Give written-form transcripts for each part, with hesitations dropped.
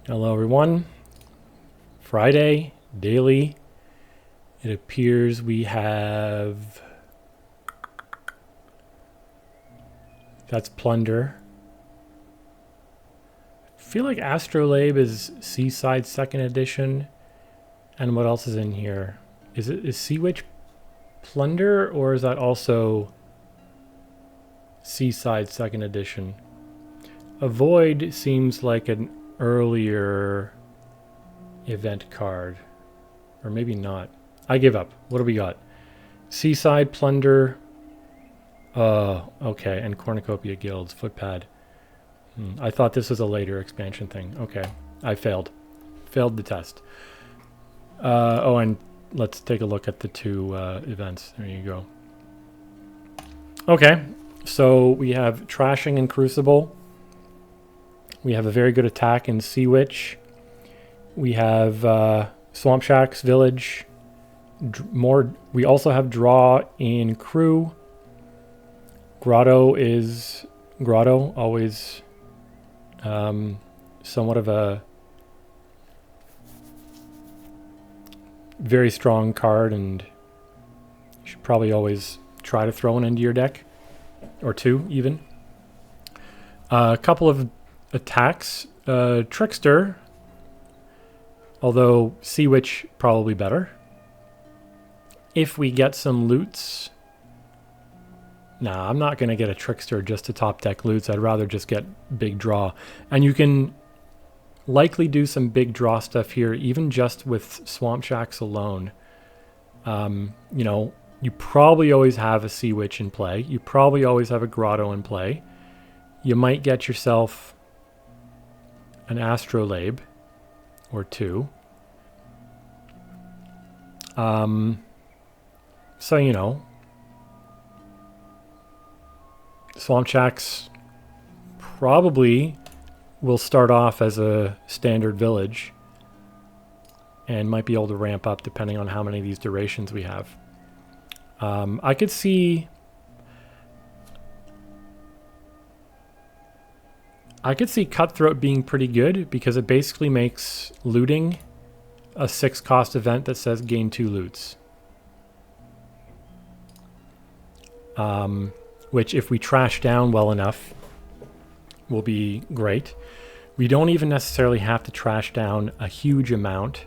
Hello, everyone. Friday, daily. It appears we have. That's Plunder. I feel like Astrolabe is Seaside 2nd edition. And what else is in here? Is Sea Witch Plunder, or is that also Seaside 2nd edition? Avoid seems like an earlier event card. Or maybe not. I give up. What do we got? Seaside Plunder. Okay. And Cornucopia Guilds. Footpad. I thought this was a later expansion thing. Okay. I failed. Failed the test. And let's take a look at the two events. There you go. Okay. So we have Trashing in Crucible. We have a very good attack in Sea Witch. We have Swamp Shack's Village. We also have Draw in Crew. Grotto, always somewhat of a very strong card, and you should probably always try to throw one into your deck, or two even. A couple of attacks. Trickster, although Sea Witch probably better. If we get some loots. Nah, I'm not going to get a Trickster just to top deck loots. I'd rather just get big draw. And you can likely do some big draw stuff here, even just with Swamp Shacks alone. You probably always have a Sea Witch in play. You probably always have a Grotto in play. You might get yourself an Astrolabe or two. Swamp Shacks probably will start off as a standard village and might be able to ramp up depending on how many of these durations we have. I could see Cutthroat being pretty good because it basically makes looting a 6 cost event that says gain 2 loots. Which if we trash down well enough will be great. We don't even necessarily have to trash down a huge amount.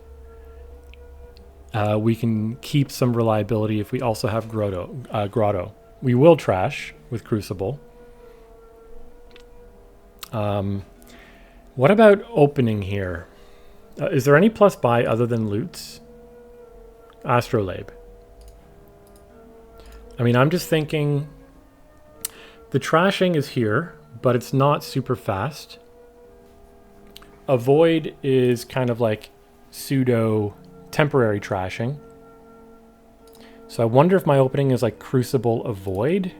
We can keep some reliability if we also have Grotto. We will trash with Crucible. What about opening here? Is there any plus buy other than loots? Astrolabe. I mean, I'm just thinking the trashing is here, but it's not super fast. Avoid is kind of like pseudo temporary trashing. So I wonder if my opening is like Crucible Avoid.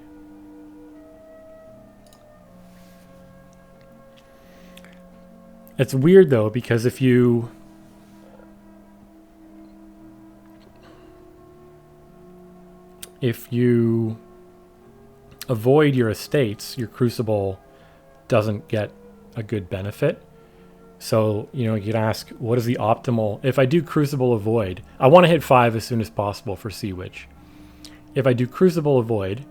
It's weird though, because if you avoid your estates, your Crucible doesn't get a good benefit. So, you could ask, what is the optimal? If I do Crucible Avoid, I want to hit 5 as soon as possible for Sea Witch. If I do Crucible Avoid,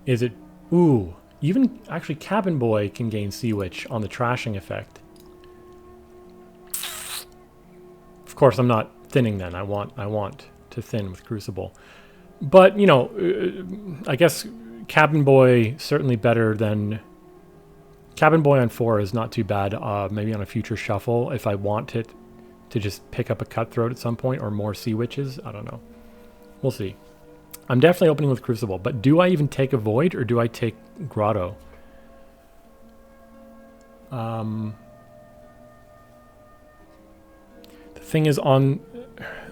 is it... Ooh, even actually Cabin Boy can gain Sea Witch on the trashing effect. Of course, I'm not thinning then. I want to thin with Crucible. But, I guess Cabin Boy certainly better than... Cabin Boy on 4 is not too bad. Maybe on a future shuffle if I want it to just pick up a Cutthroat at some point or more Sea Witches. I don't know. We'll see. I'm definitely opening with Crucible, but do I even take Avoid or do I take Grotto? The thing is, on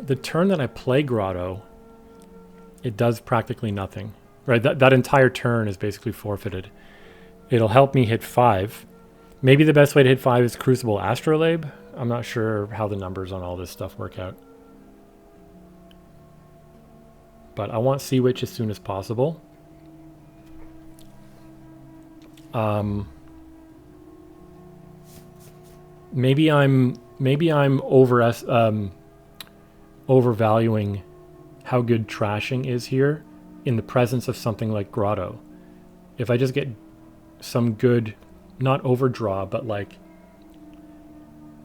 the turn that I play Grotto, it does practically nothing. Right? That entire turn is basically forfeited. It'll help me hit 5. Maybe the best way to hit 5 is Crucible Astrolabe. I'm not sure how the numbers on all this stuff work out. But I want Sea Witch as soon as possible. maybe I'm overvaluing how good trashing is here in the presence of something like Grotto. If I just get some good, not overdraw, but like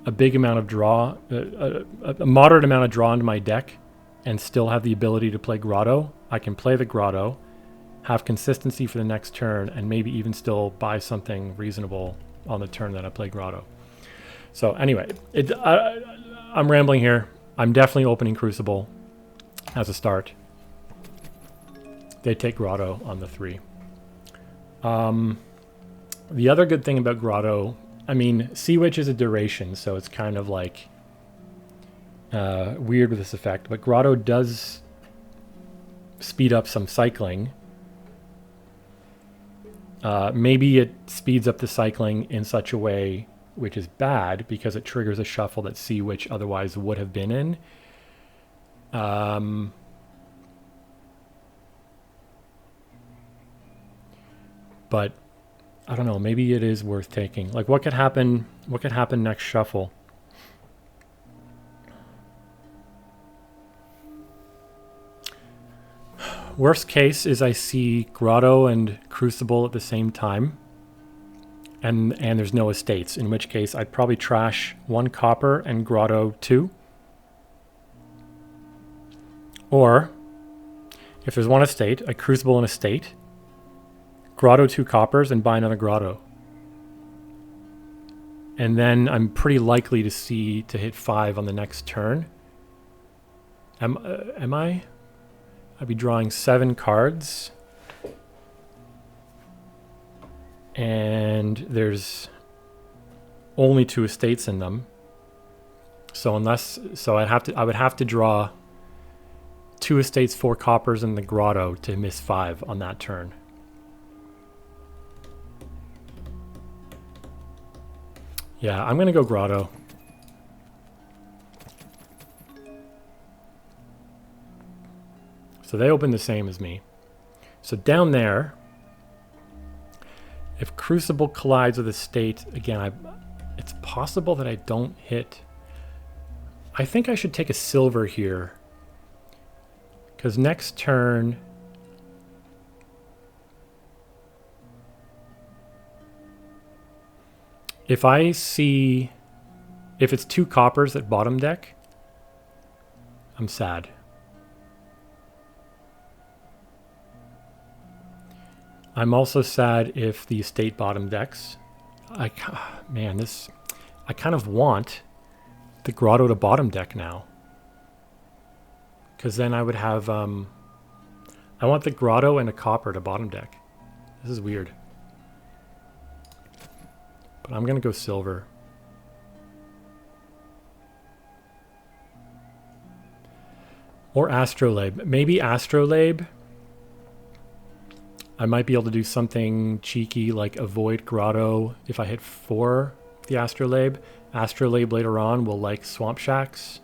a big amount of draw, a moderate amount of draw into my deck, and still have the ability to play Grotto, I can play the Grotto, have consistency for the next turn, and maybe even still buy something reasonable on the turn that I play Grotto. So anyway, I'm rambling here. I'm definitely opening Crucible as a start. They take Grotto on the 3. The other good thing about Grotto, I mean, Sea Witch is a duration, so it's kind of like weird with this effect, but Grotto does speed up some cycling. Maybe it speeds up the cycling in such a way which is bad because it triggers a shuffle that Sea Witch otherwise would have been in. But I don't know, maybe it is worth taking. Like what could happen next shuffle? Worst case is I see Grotto and Crucible at the same time. And there's no estates, in which case I'd probably trash 1 copper and Grotto 2. Or, if there's 1 estate, I Crucible an estate, Grotto 2 coppers, and buy another Grotto. And then I'm pretty likely to hit 5 on the next turn. Am I? I'd be drawing 7 cards. And there's only 2 estates in them. So I would have to draw 2 estates, 4 coppers, and the Grotto to miss 5 on that turn. Yeah, I'm gonna go Grotto. So they open the same as me. So down there, if Crucible collides with Estate, again, it's possible that I don't hit. I think I should take a silver here. Because next turn, if it's 2 coppers at bottom deck, I'm sad. I'm also sad if the estate bottom decks. I kind of want the Grotto to bottom deck now. Because then I would have, I want the Grotto and a copper to bottom deck. This is weird. But I'm going to go silver. Or Astrolabe. Maybe Astrolabe. I might be able to do something cheeky like avoid Grotto if I hit 4 with the Astrolabe. Astrolabe later on will like Swamp Shacks.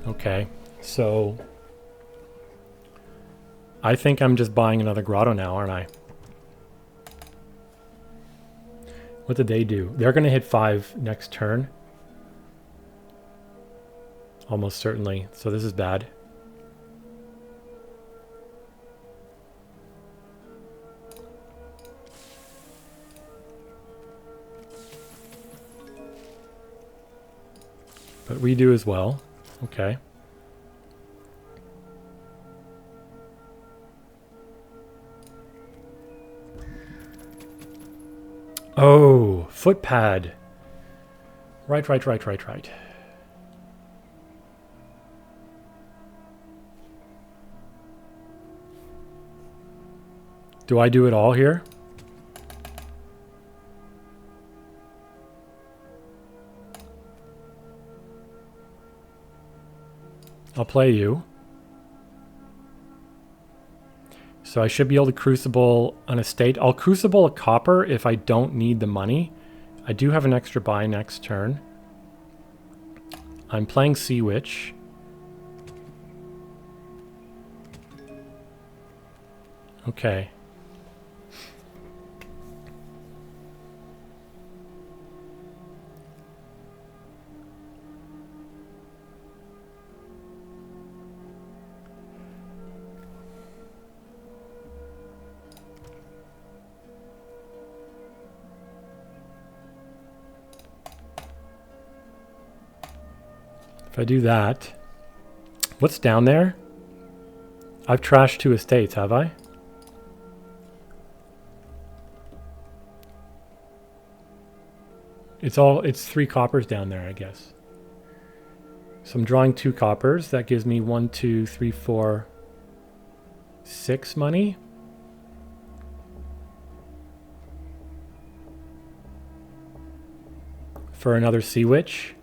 Okay, so I think I'm just buying another Grotto now, aren't I? What did they do? They're going to hit 5 next turn. Almost certainly. So this is bad. But we do as well. Okay. Oh, footpad. Right. Do I do it all here? I'll play you. So I should be able to Crucible an estate. I'll Crucible a copper if I don't need the money. I do have an extra buy next turn. I'm playing Sea Witch. Okay. If I do that, what's down there? I've trashed 2 estates, have I? It's 3 coppers down there, I guess. So I'm drawing 2 coppers. That gives me 1, 2, 3, 4, 6 money. For another Sea Witch,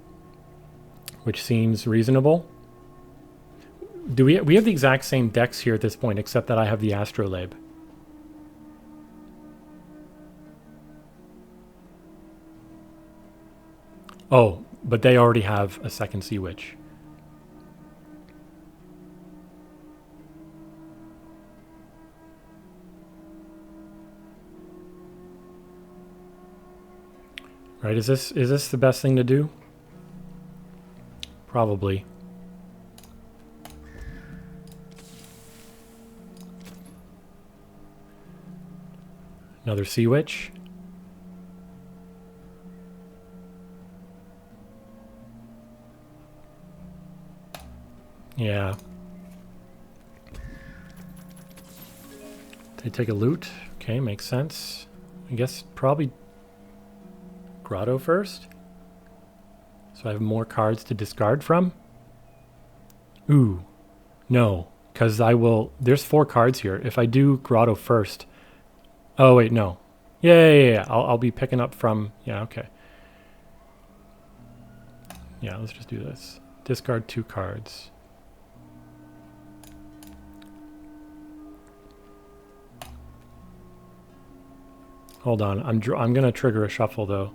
which seems reasonable. Do we have the exact same decks here at this point, except that I have the Astrolabe. Oh, but they already have a second Sea Witch. Right, is this the best thing to do? Probably. Another Sea Witch. Yeah. They take a loot. Okay, makes sense. I guess probably Grotto first. So I have more cards to discard from. Ooh. No. Because I will... There's 4 cards here. If I do Grotto first... Oh, wait, no. Yeah. I'll be picking up from... Yeah, okay. Yeah, let's just do this. Discard 2 cards. Hold on. I'm going to trigger a shuffle, though.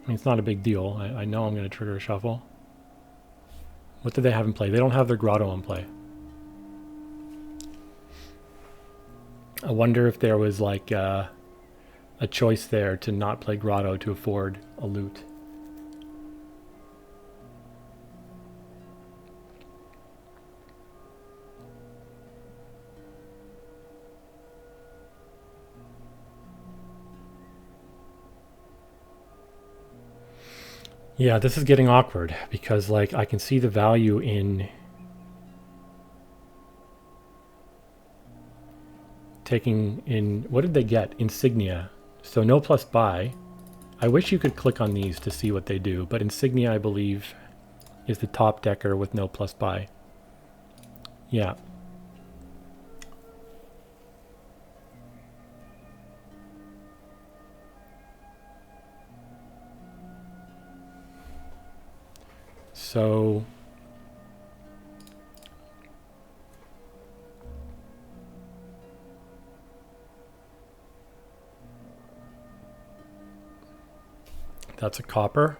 I mean, it's not a big deal. I know I'm going to trigger a shuffle. What do they have in play? They don't have their Grotto in play. I wonder if there was like a choice there to not play Grotto to afford a loot. Yeah, this is getting awkward because like I can see the value in taking in, what did they get? Insignia. So no plus buy. I wish you could click on these to see what they do, but Insignia, I believe, is the top decker with no plus buy. Yeah. So that's a copper.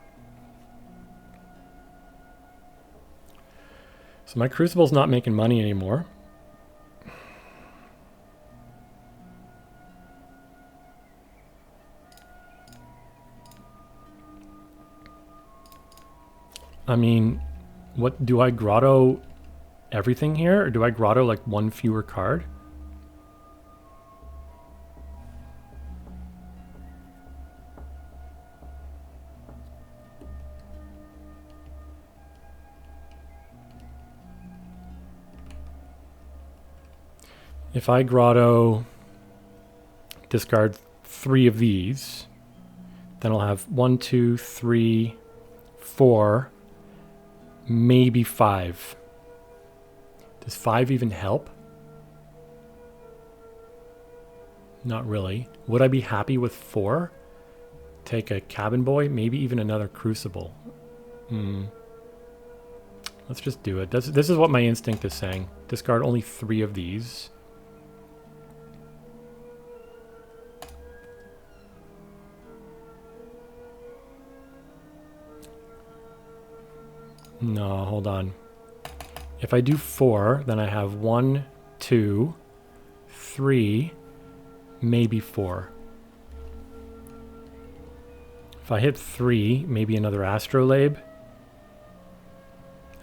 So my Crucible's not making money anymore. I mean, what do I Grotto everything here, or do I Grotto like 1 fewer card? If I Grotto, discard 3 of these, then I'll have 1, 2, 3, 4, maybe 5. Does 5 even help? Not really. Would I be happy with 4? Take a Cabin Boy, maybe even another Crucible. Let's just do it. This is what my instinct is saying. Discard only 3 of these. No, hold on. If I do 4, then I have 1, 2, 3, maybe 4. If I hit 3, maybe another Astrolabe.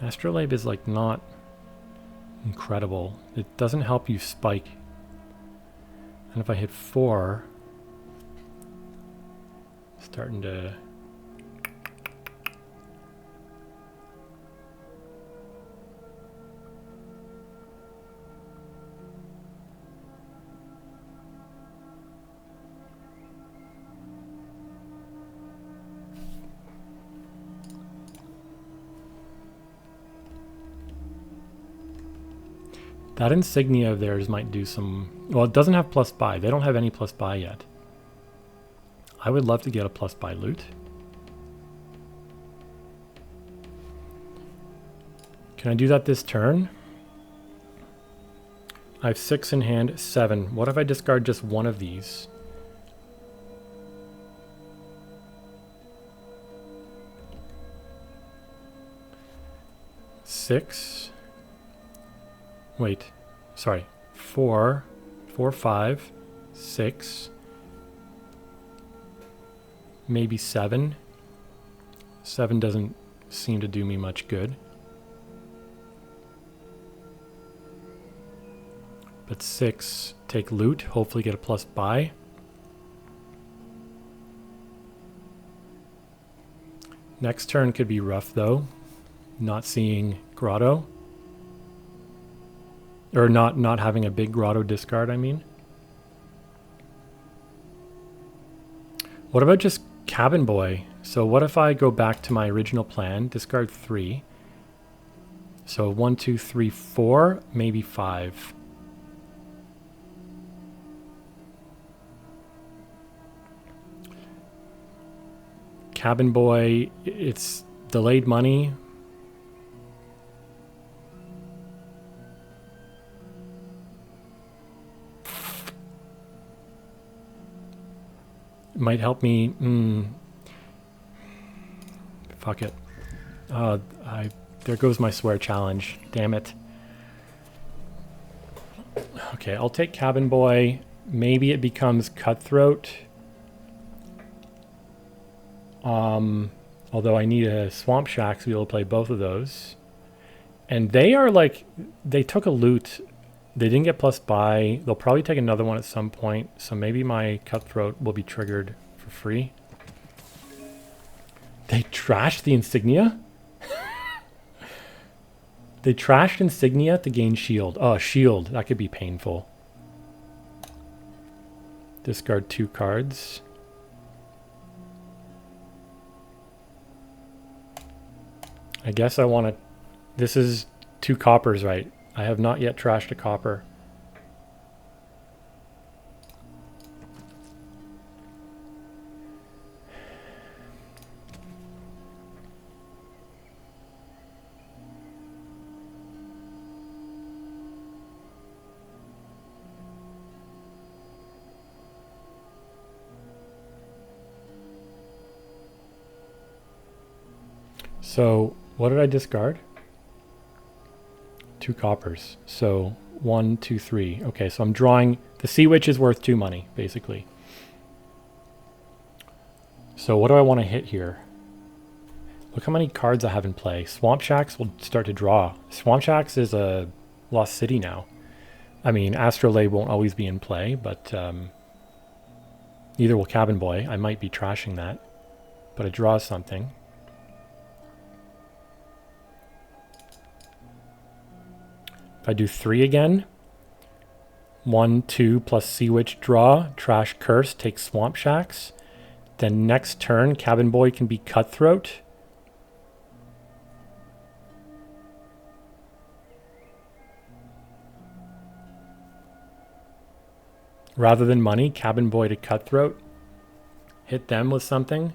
Astrolabe is like not incredible. It doesn't help you spike. And if I hit 4, starting to... That insignia of theirs might do some... Well, it doesn't have plus buy. They don't have any plus buy yet. I would love to get a plus buy loot. Can I do that this turn? I have 6 in hand, 7. What if I discard just one of these? Six. Wait, sorry. 4, 4, 5, 6. Maybe 7. 7 doesn't seem to do me much good. But 6, take loot, hopefully get a plus buy. Next turn could be rough though. Not seeing Grotto. Or not having a big Grotto discard, I mean. What about just Cabin Boy? So what if I go back to my original plan, discard 3. So 1, 2, 3, 4, maybe 5. Cabin Boy, it's delayed money. It might help me. Fuck it. There goes my swear challenge. Damn it. Okay, I'll take Cabin Boy. Maybe it becomes Cutthroat. Although I need a Swamp Shack to be able to play both of those. And they are like, they took a loot. They didn't get plus buy. They'll probably take another one at some point. So maybe my Cutthroat will be triggered for free. They trashed the Insignia? They trashed Insignia to gain shield. Oh, shield. That could be painful. Discard 2 cards. I guess I want to... This is 2 coppers, right? I have not yet trashed a copper. So, what did I discard? 2 coppers. So 1, 2, 3. Okay, so I'm drawing... The Sea Witch is worth 2 money, basically. So what do I want to hit here? Look how many cards I have in play. Swamp Shacks will start to draw. Swamp Shacks is a Lost City now. I mean, Astrolabe won't always be in play, but neither will Cabin Boy. I might be trashing that. But it draws something. If I do 3 again, 1, 2 plus Sea Witch draw, trash Curse, take Swamp Shacks. Then next turn, Cabin Boy can be Cutthroat. Rather than money, Cabin Boy to Cutthroat. Hit them with something.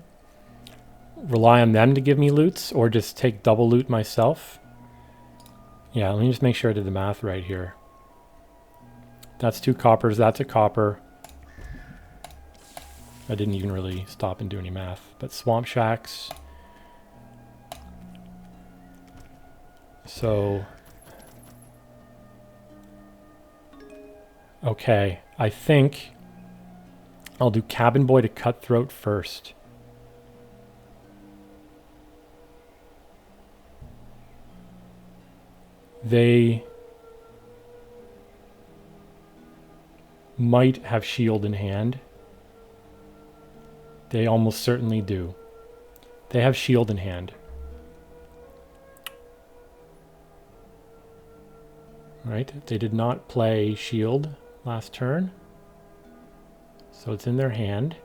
Rely on them to give me loots, or just take double loot myself. Yeah, let me just make sure I did the math right here. That's 2 coppers, that's a copper. I didn't even really stop and do any math. But Swamp Shacks. So... Okay, I think I'll do Cabin Boy to Cutthroat first. They might have shield in hand. They almost certainly do. They have shield in hand. Right? They did not play shield last turn. So it's in their hand.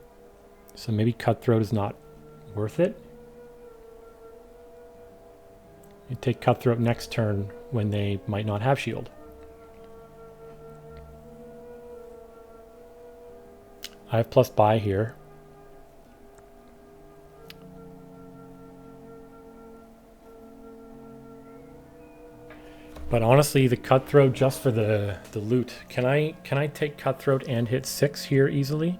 So maybe Cutthroat is not worth it. You take Cutthroat next turn when they might not have shield. I have plus buy here. But honestly, the cutthroat just for the loot. Can I take cutthroat and hit 6 here easily?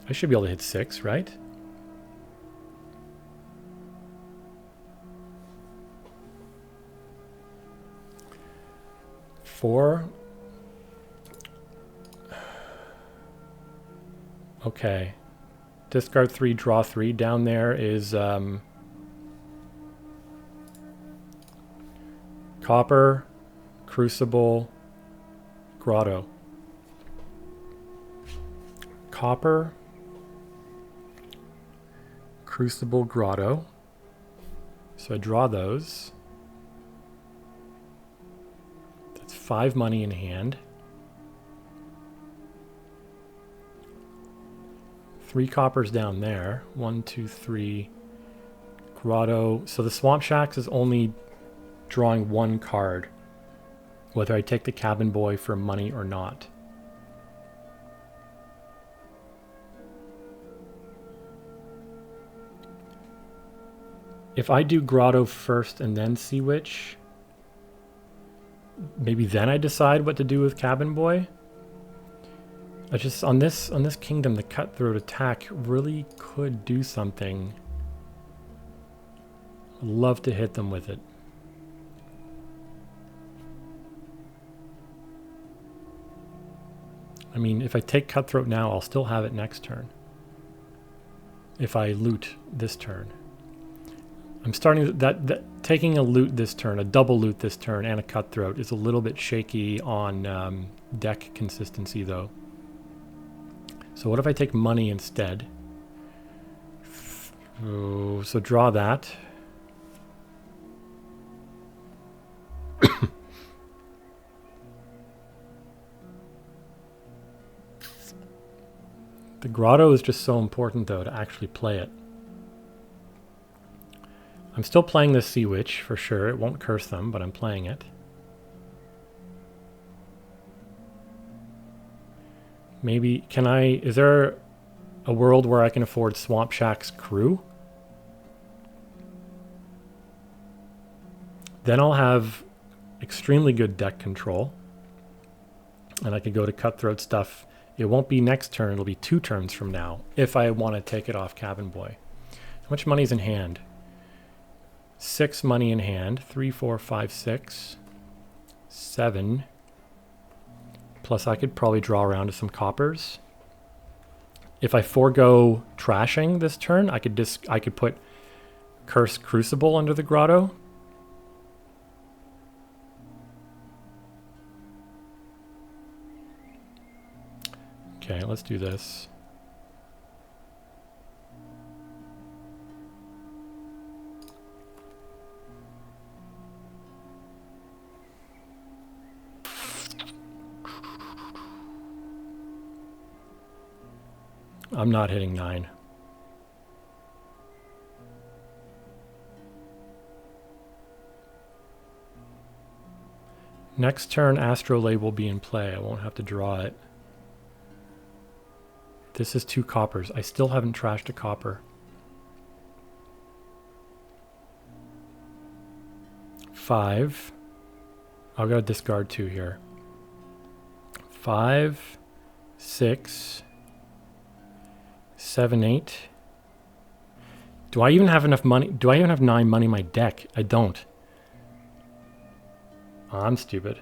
I should be able to hit 6, right? Four. Okay. Discard 3, draw 3. Down there is Copper, Crucible, Grotto. Copper, Crucible, Grotto. So I draw those. That's 5 money in hand. 3 coppers down there. 1, 2, 3. Grotto. So the Swamp Shacks is only drawing 1 card, whether I take the Cabin Boy for money or not. If I do Grotto first and then Sea Witch, maybe then I decide what to do with Cabin Boy. I just on this kingdom, the Cutthroat attack really could do something. I'd love to hit them with it. I mean, if I take Cutthroat now, I'll still have it next turn. If I loot this turn. I'm starting that taking a loot this turn, a double loot this turn, and a Cutthroat is a little bit shaky on deck consistency, though. So what if I take money instead? So draw that. The Grotto is just so important, though, to actually play it. I'm still playing this Sea Witch, for sure. It won't curse them, but I'm playing it. Maybe, is there a world where I can afford Swamp Shack's crew? Then I'll have extremely good deck control. And I could go to Cutthroat stuff. It won't be next turn, it'll be 2 turns from now, if I want to take it off Cabin Boy. How much money's in hand? 6 money in hand. 3, 4, 5, 6. 7. Plus I could probably draw around to some coppers. If I forego trashing this turn, I could put Cursed Crucible under the Grotto. Okay, let's do this. I'm not hitting 9. Next turn, Astrolabe will be in play. I won't have to draw it. This is 2 coppers. I still haven't trashed a copper. 5. I've got to discard 2 here. 5, 6, 7, 8. Do I even have enough money? Do I even have 9 money in my deck? I don't. Oh, I'm stupid.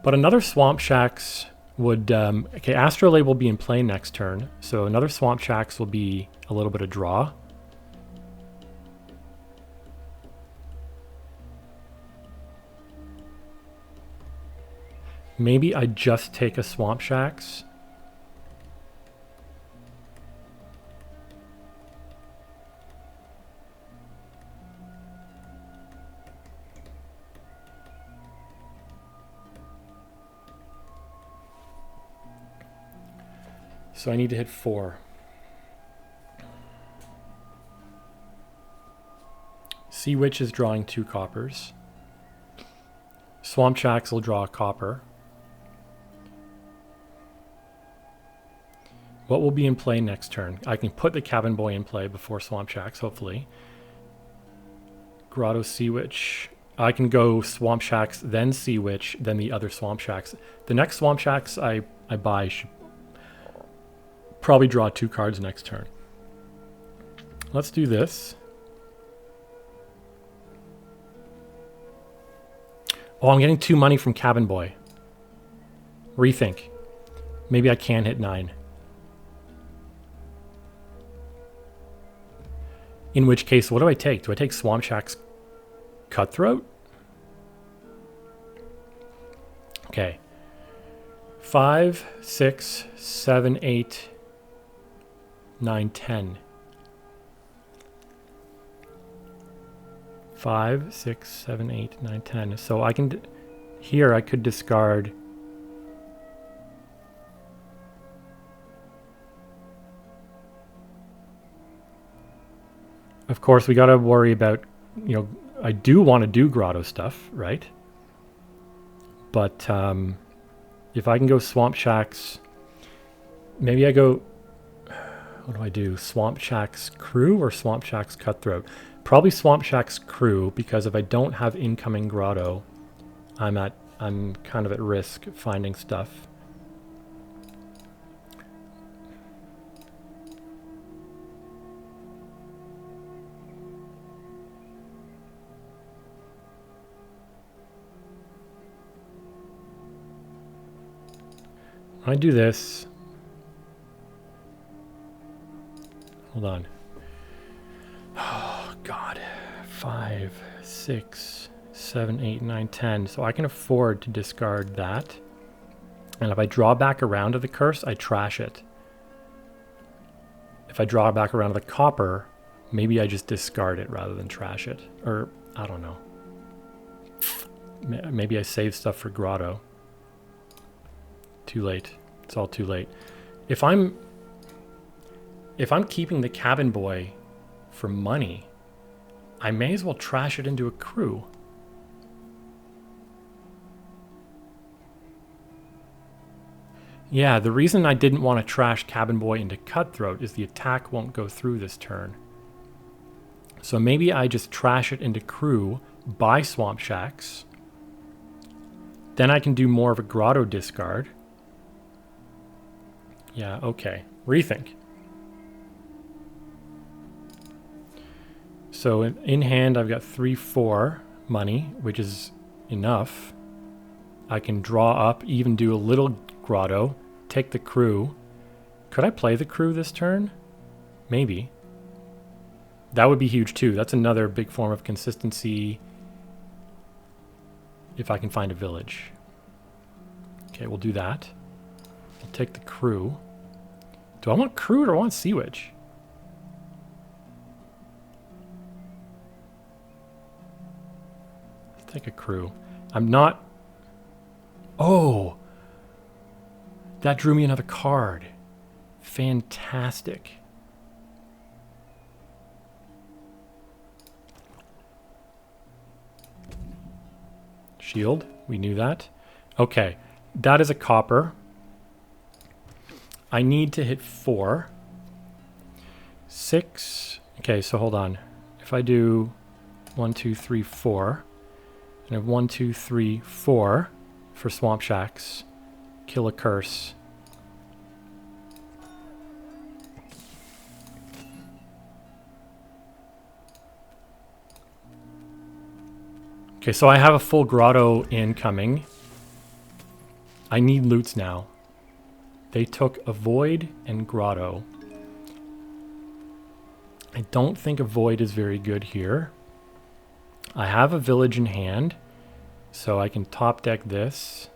But another Swamp Shacks would... okay, Astrolabe will be in play next turn. So another Swamp Shacks will be a little bit of draw. Maybe I just take a Swamp Shacks. So I need to hit 4. Sea Witch is drawing 2 coppers. Swamp Shacks will draw a copper. What will be in play next turn? I can put the Cabin Boy in play before Swamp Shacks, hopefully. Grotto Sea Witch. I can go Swamp Shacks, then Sea Witch, then the other Swamp Shacks. The next Swamp Shacks I buy should probably draw 2 cards next turn. Let's do this. Oh, I'm getting 2 money from Cabin Boy. Rethink. Maybe I can hit 9. In which case, what do I take? Do I take Swamp Shack's Cutthroat? Okay. 5, 6, 7, 8, 9, 10. 5, 6, 7, 8, 9, 10. So I can... Here I could discard... Of course, we got to worry about, you know, I do want to do Grotto stuff, right? But if I can go Swamp Shacks, maybe I go, what do I do? Swamp Shack's Crew or Swamp Shack's Cutthroat? Probably Swamp Shack's Crew, because if I don't have incoming Grotto, I'm kind of at risk finding stuff. I do this. Hold on. Oh, God. 5, 6, 7, 8, 9, 10. So I can afford to discard that. And if I draw back around to the curse, I trash it. If I draw back around to the copper, maybe I just discard it rather than trash it. Or, I don't know. Maybe I save stuff for Grotto. Too late. It's all too late. If I'm keeping the Cabin Boy for money, I may as well trash it into a Crew. Yeah, the reason I didn't want to trash Cabin Boy into Cutthroat is the attack won't go through this turn. So maybe I just trash it into Crew, buy Swamp Shacks. Then I can do more of a Grotto discard. Yeah, okay. Rethink. So in hand, I've got 3, 4 money, which is enough. I can draw up, even do a little Grotto, take the Crew. Could I play the Crew this turn? Maybe. That would be huge too. That's another big form of consistency if I can find a village. Okay, we'll do that. I'll take the Crew. Do I want Crew or do I want Sea Witch? Let's take a Crew. I'm not... Oh! That drew me another card. Fantastic. Shield. We knew that. Okay. That is a copper. I need to hit 4. 6. Okay, so hold on. If I do 1, 2, 3, 4, and I have 1, 2, 3, 4 for Swamp Shacks, kill a curse. Okay, so I have a full Grotto incoming. I need loots now. They took a Void and Grotto. I don't think a Void is very good here. I have a village in hand, so I can top deck this.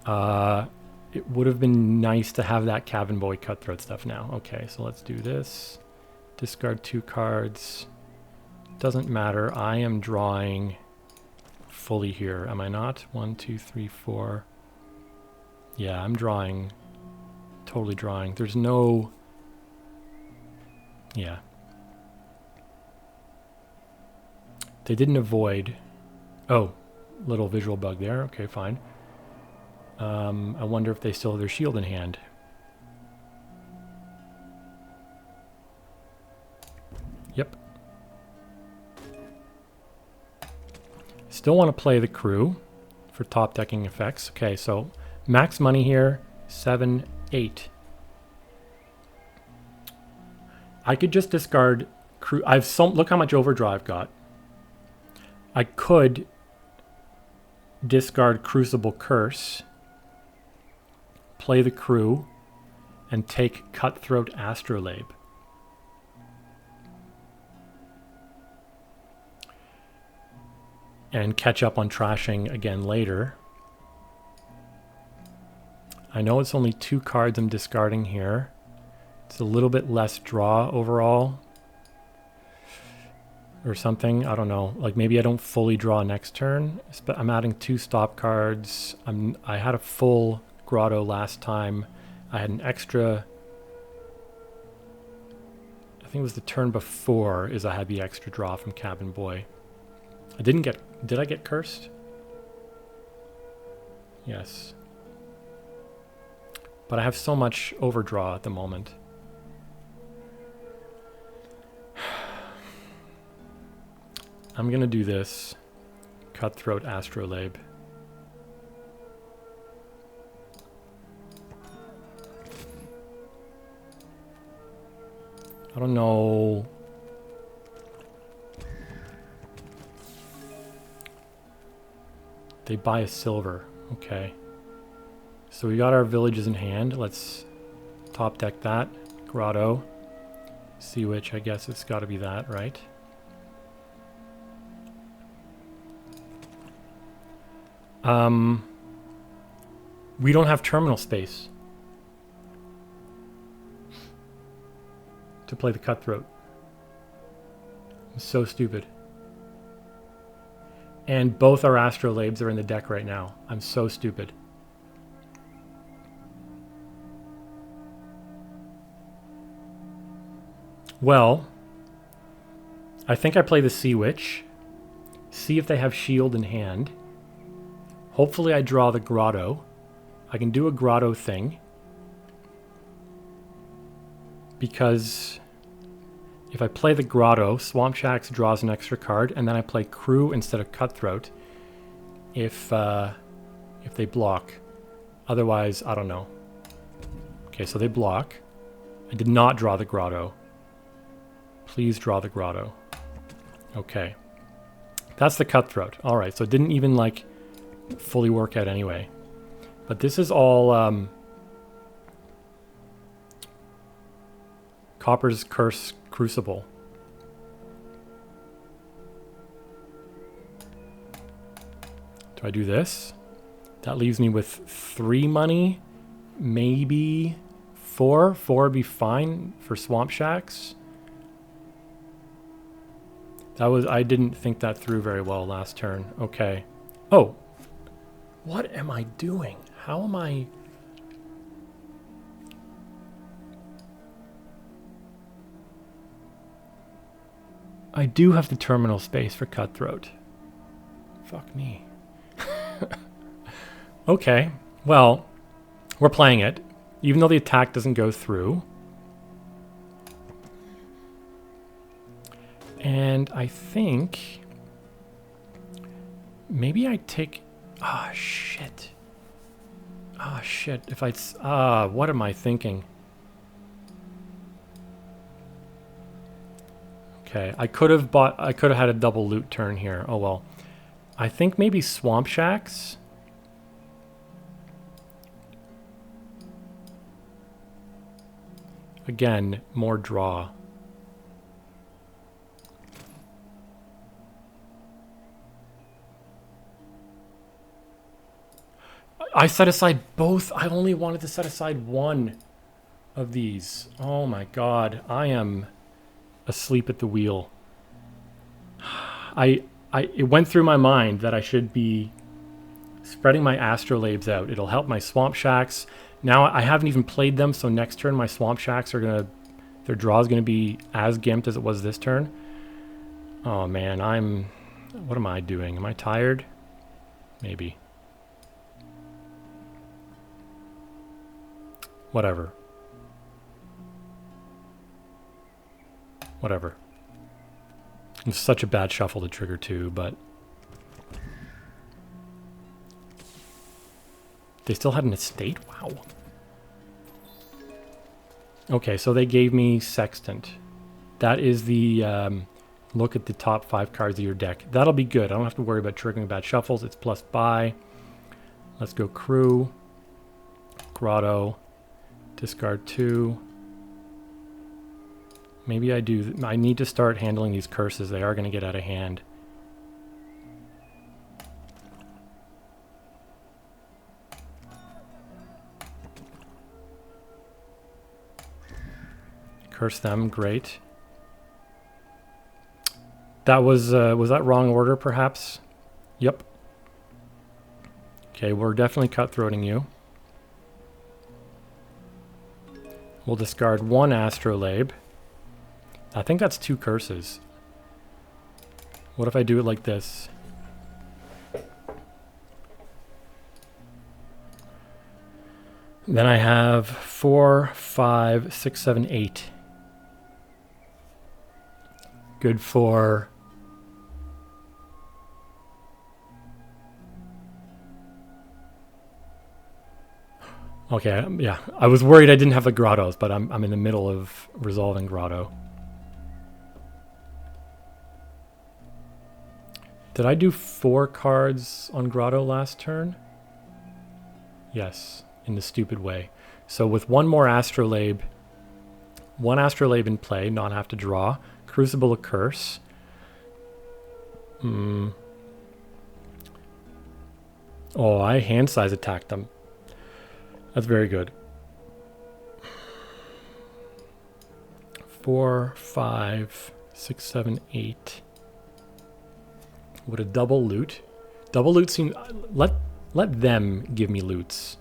It would have been nice to have that Cabin Boy Cutthroat stuff now. Okay, so let's do this. Discard 2 cards. Doesn't matter. I am drawing fully here. Am I not? 1, 2, 3, 4. Yeah, I'm drawing. Totally drawing. There's no... Yeah. They didn't avoid... Oh, little visual bug there. Okay, fine. I wonder if they still have their shield in hand. Yep. Still want to play the crew for top decking effects. Okay, so max money here, 7, 8. I could just discard crew. Look how much overdraw I've got. I could discard Crucible Curse, play the crew, and take Cutthroat Astrolabe. And catch up on trashing again later. I know it's only 2 cards I'm discarding here. It's a little bit less draw overall. Or something, I don't know. Like maybe I don't fully draw next turn. But I'm adding 2 stop cards. I had a full Grotto last time. I had an extra... I think it was the turn before is I had the extra draw from Cabin Boy. I didn't get... Did I get cursed? Yes. But I have so much overdraw at the moment. I'm going to do this. Cutthroat Astrolabe. I don't know... They buy a silver. Okay. So we got our villages in hand. Let's top deck that. Grotto. Sea Witch, I guess it's got to be that, right? We don't have terminal space to play the Cutthroat. I'm so stupid. And both our Astrolabes are in the deck right now. I'm so stupid. Well, I think I play the Sea Witch. See if they have shield in hand. Hopefully I draw the Grotto. I can do a Grotto thing. Because if I play the Grotto, Swamp Shax draws an extra card, and then I play Crew instead of Cutthroat if they block. Otherwise, I don't know. Okay, so they block. I did not draw the Grotto. Please draw the Grotto. Okay. That's the Cutthroat. Alright, so it didn't even, like, fully work out anyway. But this is all, Copper's Curse Crucible. Do I do this? That leaves me with 3 money, maybe 4. 4 would be fine for Swamp Shax. I didn't think that through very well last turn. Okay. Oh. What am I doing? How am I... I do have the terminal space for Cutthroat. Fuck me. Okay. Well, we're playing it. Even though the attack doesn't go through. And I think... Maybe I take... Ah, shit. Ah, shit. If I... what am I thinking? Okay, I could have had a double loot turn here. Oh well. I think maybe Swamp Shax. Again, more draw. I set aside both. I only wanted to set aside one of these. Oh my god. I am asleep at the wheel. It went through my mind that I should be spreading my Astrolabes out. It'll help my Swamp Shax. Now I haven't even played them, so next turn my Swamp Shax are gonna... Their draw is gonna be as gimped as it was this turn. Oh man, what am I doing? Am I tired? Maybe. Whatever. Whatever. It's such a bad shuffle to trigger 2, but they still had an estate? Wow. Okay, so they gave me Sextant. That is the look at the top 5 cards of your deck. That'll be good. I don't have to worry about triggering bad shuffles. It's plus buy. Let's go Crew. Grotto. Discard 2. Maybe I do. I need to start handling these curses. They are going to get out of hand. Curse them. Great. That was that wrong order, perhaps? Yep. Okay, we're definitely cutthroating you. We'll discard 1 Astrolabe. I think that's 2 curses. What if I do it like this? Then I have 4, 5, 6, 7, 8. Good for... Okay, yeah. I was worried I didn't have the Grottos, but I'm in the middle of resolving Grotto. Did I do 4 cards on Grotto last turn? Yes, in the stupid way. So with 1 more Astrolabe, 1 Astrolabe in play, not have to draw. Crucible a curse. Oh, I hand size attacked them. That's very good. 4, 5, 6, 7, 8. Would a double loot? Double loot seems... Let them give me loots.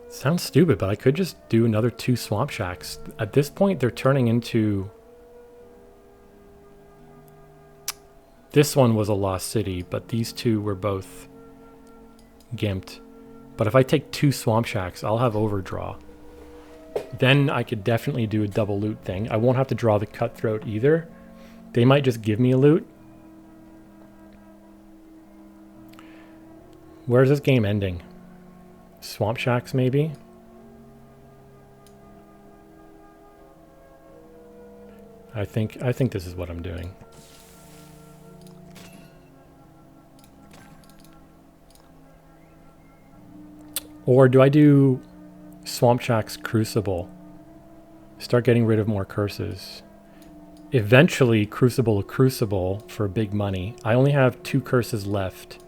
Sounds stupid, but I could just do another 2 Swamp Shacks. At this point, they're turning into... This one was a Lost City, but these 2 were both gimped. But if I take 2 Swamp Shacks, I'll have overdraw. Then I could definitely do a double loot thing. I won't have to draw the Cutthroat either. They might just give me a loot. Where's this game ending? Swamp Shacks, maybe? I think this is what I'm doing. Or do I do Swamp Shack's Crucible? Start getting rid of more curses. Eventually, Crucible a Crucible for big money. I only have 2 curses left.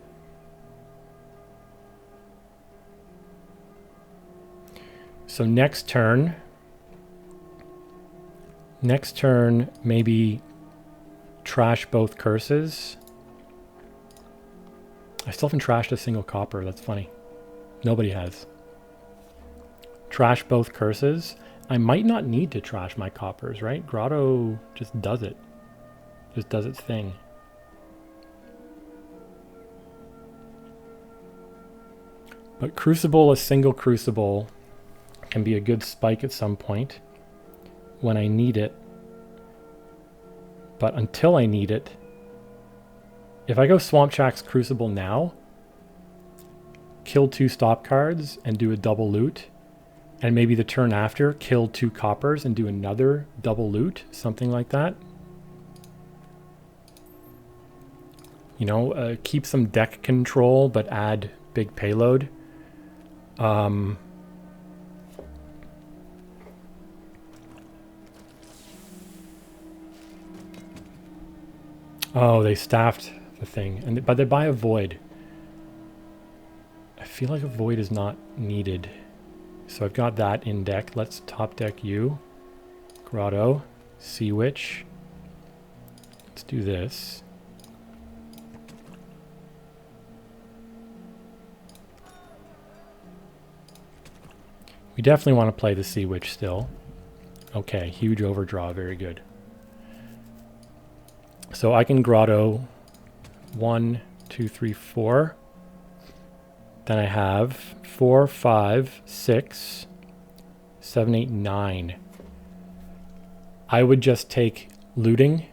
So next turn, maybe trash both curses. I still haven't trashed a single copper. That's funny. Nobody has. Trash both curses. I might not need to trash my coppers, right? Grotto just does it. Just does its thing. But Crucible, a single Crucible, can be a good spike at some point when I need it. But until I need it, if I go Swamp Shack's Crucible now, kill 2 stop cards and do a double loot, and maybe the turn after, kill 2 coppers and do another double loot, something like that. You know, keep some deck control, but add big payload. Oh, they staffed the thing, but they buy a Void. I feel like a Void is not needed. So I've got that in deck. Let's top deck you. Grotto. Sea Witch. Let's do this. We definitely want to play the Sea Witch still. Okay, huge overdraw. Very good. So I can Grotto 1, 2, 3, 4. Then I have 4, 5, 6, 7, 8, 9. I would just take looting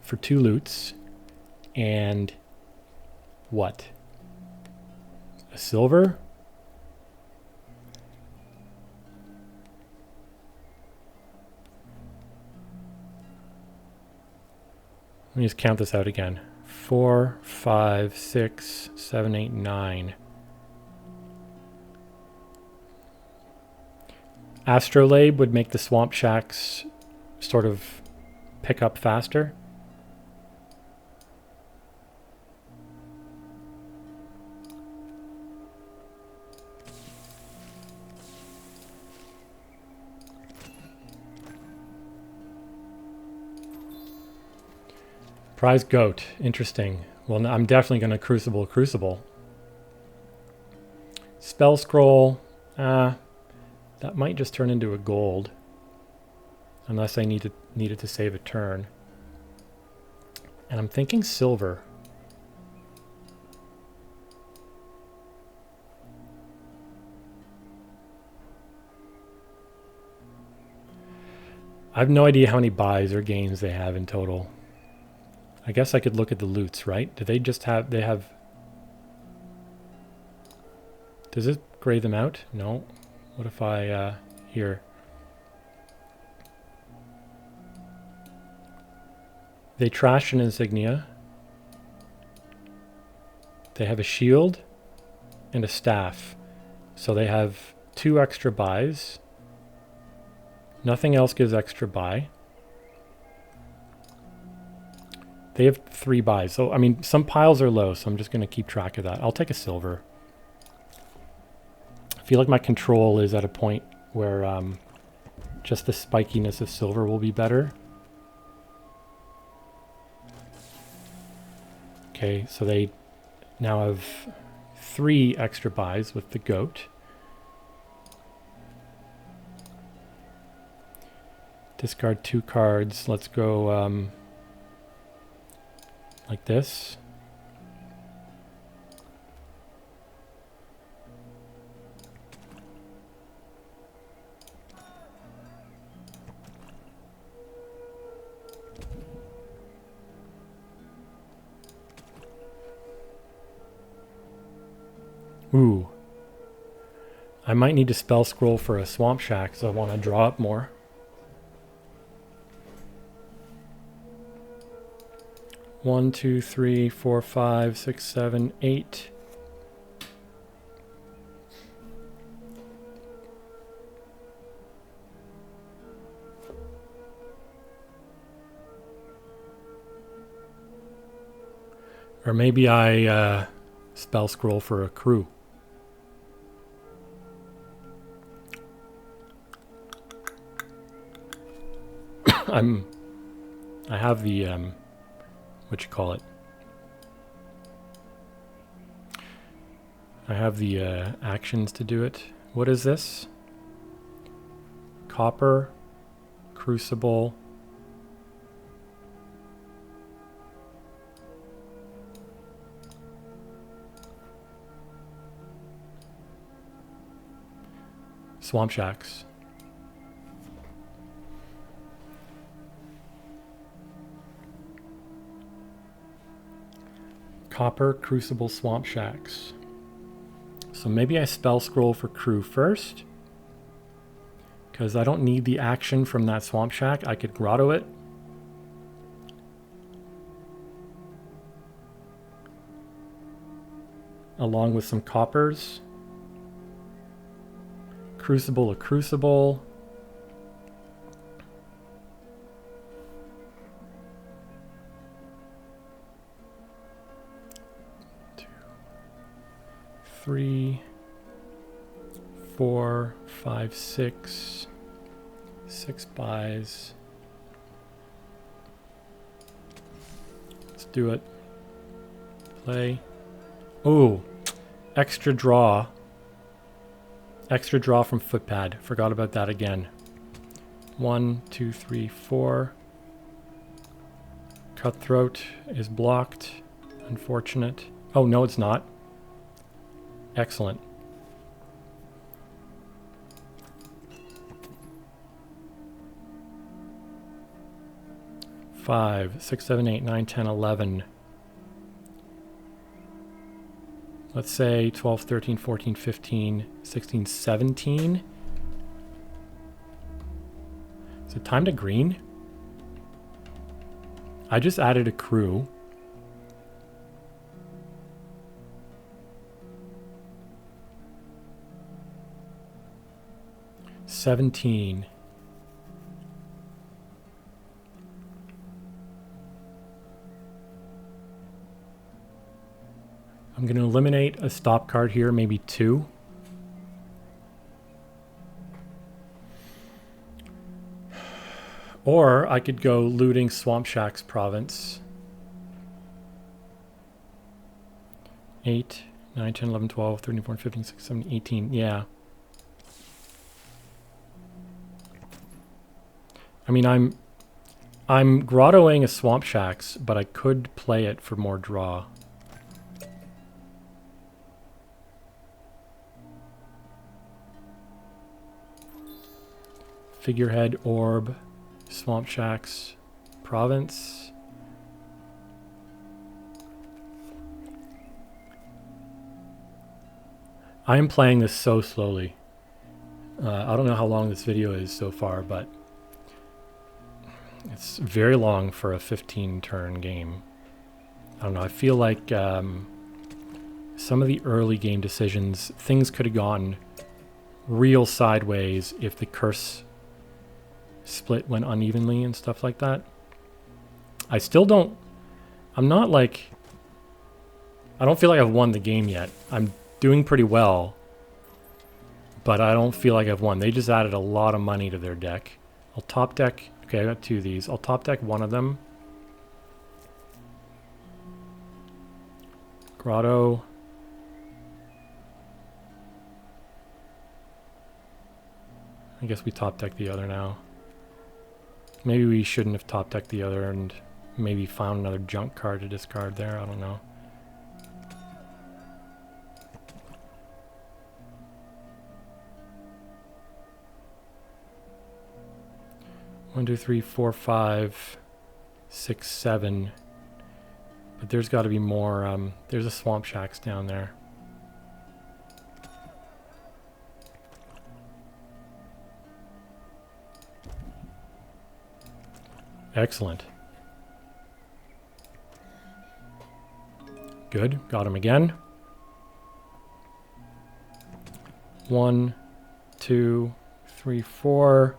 for 2 loots and what? A silver? Let me just count this out again. 4, 5, 6, 7, 8, 9. Astrolabe would make the swamp shacks sort of pick up faster. Prize goat. Interesting. Well, I'm definitely going to crucible. Spell scroll. That might just turn into a gold. Unless I needed to save a turn. And I'm thinking silver. I have no idea how many buys or gains they have in total. I guess I could look at the loots, right? Do they just have... They have... Does it gray them out? No. What if I... here. They trash an insignia. They have a shield and a staff. So they have 2 extra buys. Nothing else gives extra buy. They have 3 buys. So, I mean, some piles are low, so I'm just going to keep track of that. I'll take a silver. I feel like my control is at a point where just the spikiness of silver will be better. Okay, so they now have 3 extra buys with the goat. Discard 2 cards. Let's go like this. Ooh. I might need to spell scroll for a swamp shack, so I want to draw up more. One, 2, 3, 4, 5, 6, 7, 8. Or maybe I spell scroll for a crew. I have the what you call it? I have the actions to do it. What is this? Copper, crucible. Swamp shacks. Copper, crucible, swamp shacks. So maybe I spell scroll for crew first, because I don't need the action from that swamp shack. I could grotto it. Along with some coppers. Crucible, a crucible. Three, 4, 5, 6. 6 buys. Let's do it. Play. Oh, extra draw. Extra draw from footpad. Forgot about that again. 1, 2, 3, 4. Cutthroat is blocked. Unfortunate. Oh, no, it's not. Excellent. 5, 6, 7, 8, 9, 10, 11. Let's say 12, 13, 14, 15, 16, 17. Is it time to green? I just added a crew. $17. I'm going to eliminate a stop card here, maybe 2. Or I could go looting Swamp Shack's province. 8, 9, 10, 11, 12, 13, 14, 15, 16, 17, 18. Yeah. I mean, I'm grottoing a Swamp Shacks, but I could play it for more draw. Figurehead, Orb, Swamp Shacks, Province. I am playing this so slowly. I don't know how long this video is so far, but it's very long for a 15-turn game. I don't know. I feel like some of the early game decisions, things could have gone real sideways if the curse split went unevenly and stuff like that. I still don't... I'm not like... I don't feel like I've won the game yet. I'm doing pretty well, but I don't feel like I've won. They just added a lot of money to their deck. I'll top deck... Okay, I got 2 of these. I'll top deck one of them. Grotto. I guess we top deck the other now. Maybe we shouldn't have top decked the other and maybe found another junk card to discard there. I don't know. One, 2, 3, 4, 5, 6, 7. But there's got to be more. There's a Swamp Shacks down there. Excellent. Good. Got him again. 1, 2, 3, 4.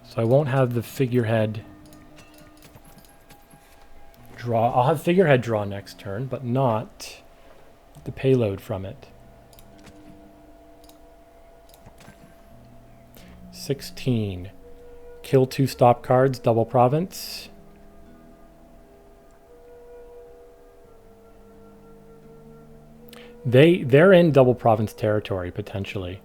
So I won't have the figurehead draw. I'll have figurehead draw next turn, but not the payload from it. 16. Kill 2 stop cards, double province. They're in double province territory, potentially.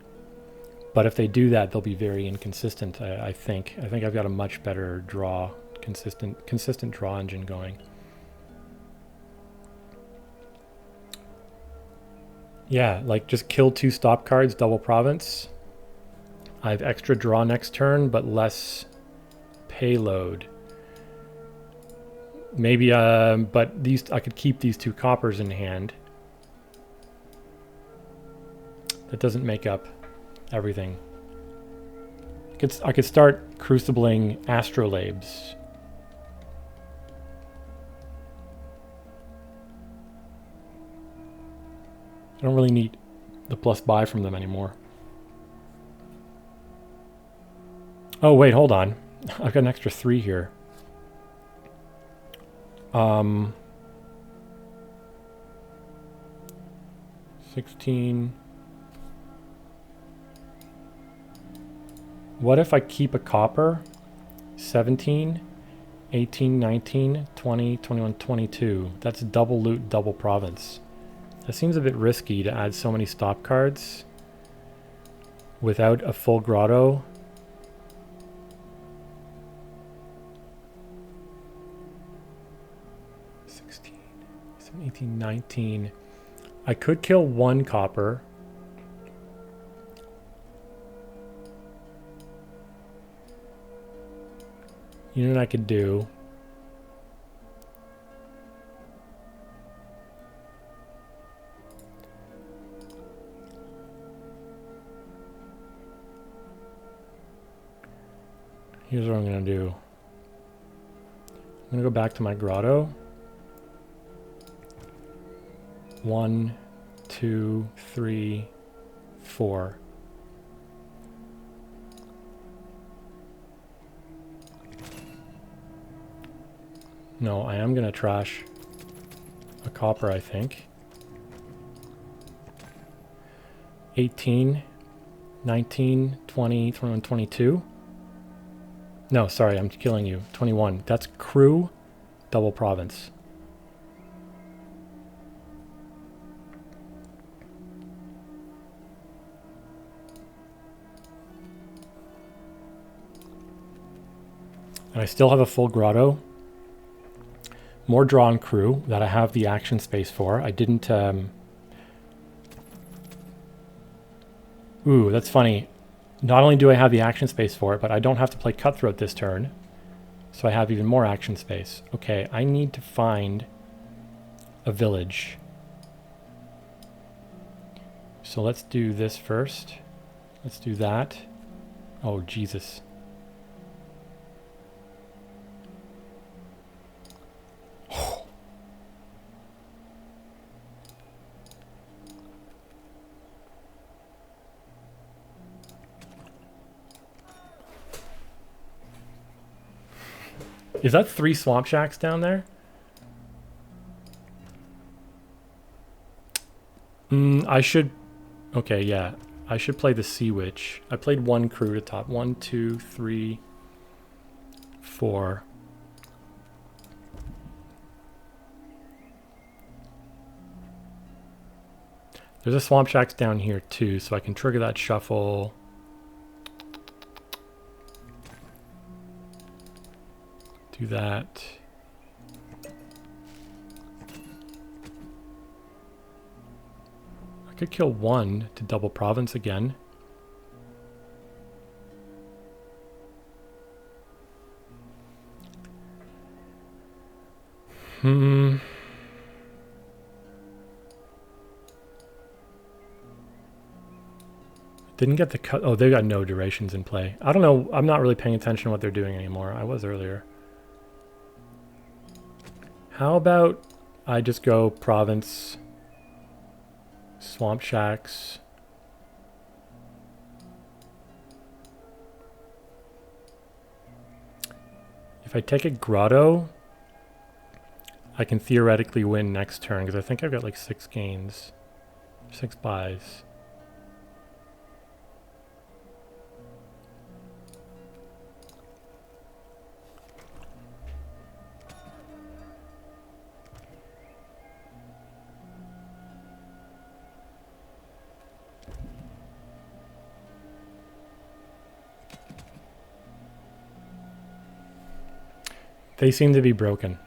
But if they do that, they'll be very inconsistent, I think. I think I've got a much better draw, consistent draw engine going. Yeah, like just kill 2 stop cards, double province. I have extra draw next turn, but less payload. Maybe, but these I could keep these 2 coppers in hand. That doesn't make up everything. I could start crucibling astrolabes. I don't really need the plus buy from them anymore. Oh wait, hold on. I've got an extra 3 here. 16. What if I keep a copper? 17, 18, 19, 20, 21, 22. That's double loot, double province. That seems a bit risky to add so many stop cards without a full grotto. 18, 19. I could kill 1 copper. You know what I could do? Here's what I'm going to do. I'm going to go back to my grotto. 1, 2, 3, 4. No, I am going to trash a copper, I think. 18, 19, 20, 21, 22. No, sorry, I'm killing you. 21. That's crew, double province. And I still have a full grotto. More drawn crew that I have the action space for. I didn't... Ooh, that's funny. Not only do I have the action space for it, but I don't have to play Cutthroat this turn. So I have even more action space. Okay, I need to find a village. So let's do this first. Let's do that. Oh, Jesus. Is that 3 swamp shacks down there? I should... Okay, yeah. I should play the Sea Witch. I played 1 crew to top. 1, 2, 3, 4. There's a swamp shacks down here too, so I can trigger that shuffle. Do that. I could kill 1 to double province again. Didn't get the cut. Oh, they got no durations in play. I don't know. I'm not really paying attention to what they're doing anymore. I was earlier. How about I just go province, swamp shacks. If I take a grotto, I can theoretically win next turn because I think I've got like 6 gains, 6 buys. They seem to be broken.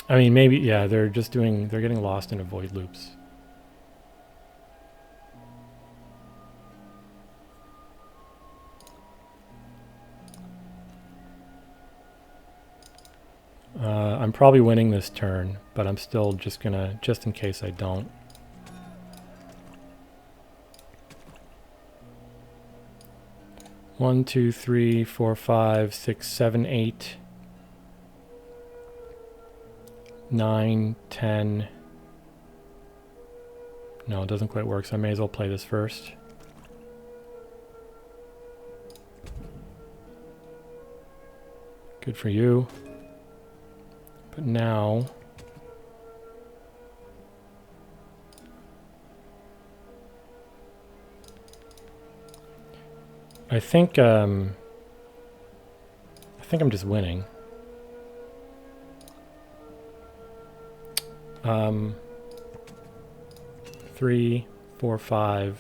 I mean, maybe, yeah, they're getting lost in avoid loops. I'm probably winning this turn, but I'm still just gonna, just in case I don't. One, 2, 3, 4, 5, 6, 7, 8, 9, 10. No, it doesn't quite work, so I may as well play this first. Good for you. But now... I think I'm just winning. 3, 4, 5.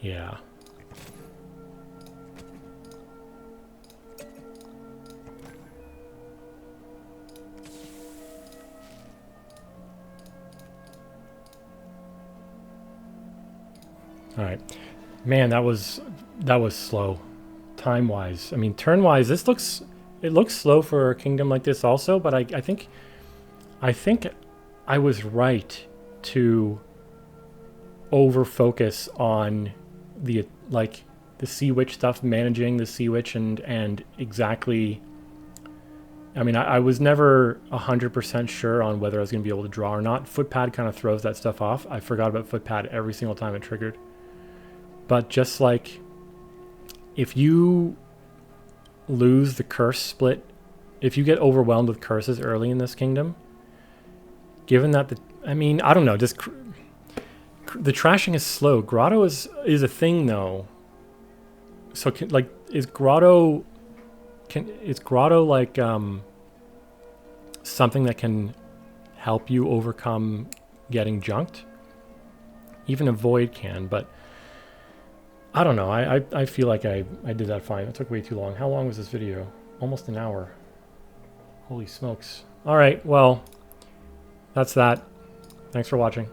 Yeah. All right, man, that was slow, time wise. I mean, turn wise, it looks slow for a kingdom like this also. But I think I was right to over focus on the the Sea Witch stuff, managing the Sea Witch and exactly. I mean, I was never 100% sure on whether I was going to be able to draw or not. Footpad kind of throws that stuff off. I forgot about Footpad every single time it triggered. But just like, if you lose the curse split, if you get overwhelmed with curses early in this kingdom, given that I mean, I don't know, just the trashing is slow. Grotto is a thing though. So is Grotto like something that can help you overcome getting junked? Even a Void can, but I don't know. I feel like I did that fine. It took way too long. How long was this video? Almost an hour. Holy smokes. All right, well, that's that. Thanks for watching.